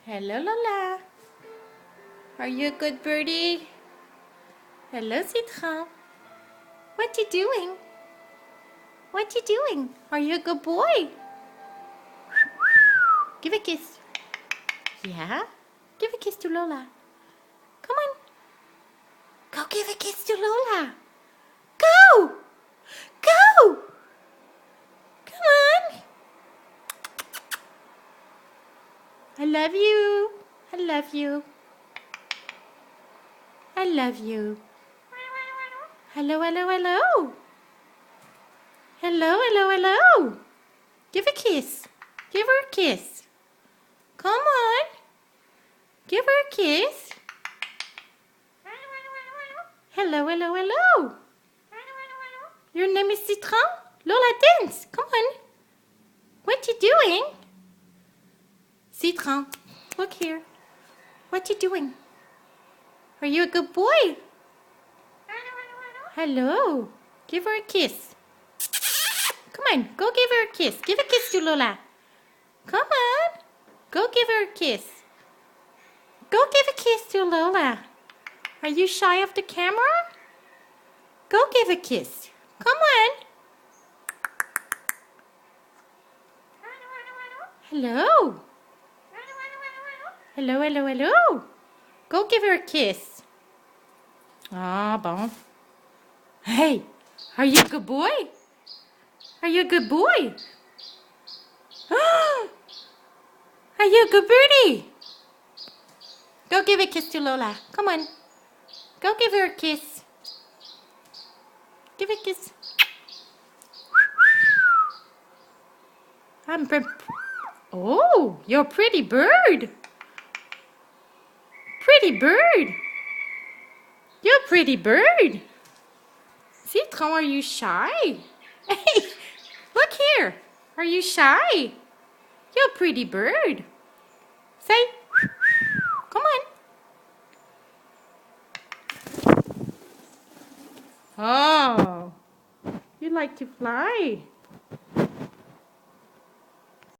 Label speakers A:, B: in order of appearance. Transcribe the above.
A: Hello, Lola. Are you a good birdie? Hello, Citron. What you doing? What you doing? Are you a good boy? Give a kiss. Yeah? Give a kiss to Lola. Come on. Go give a kiss to Lola. Go! Go! Come on. I love you. I love you. I love you. Hello, hello, hello. Hello, hello, hello. Give a kiss. Give her a kiss. Come on. Give her a kiss. Hello, hello, hello. Your name is Citron? Lola, dance. Come on. What you doing? Citron, look here. What you doing? Are you a good boy? Hello. Give her a kiss. Come on, go give her a kiss. Give a kiss to Lola. Come on. Go give her a kiss. Go give a kiss to Lola. Are you shy of the camera? Go give a kiss. Come on. Hello. Hello, hello, hello. Go give her a kiss. Ah, bon. Hey, are you a good boy? Are you a good boy? Are you a good birdie? Go give a kiss to Lola. Come on. Go give her a kiss. Give a kiss. Oh, you're a pretty bird. Pretty bird. You're a pretty bird. Citron, are you shy? Hey, look here. Are you shy? You're a pretty bird. Say, come on. Oh, you like to fly.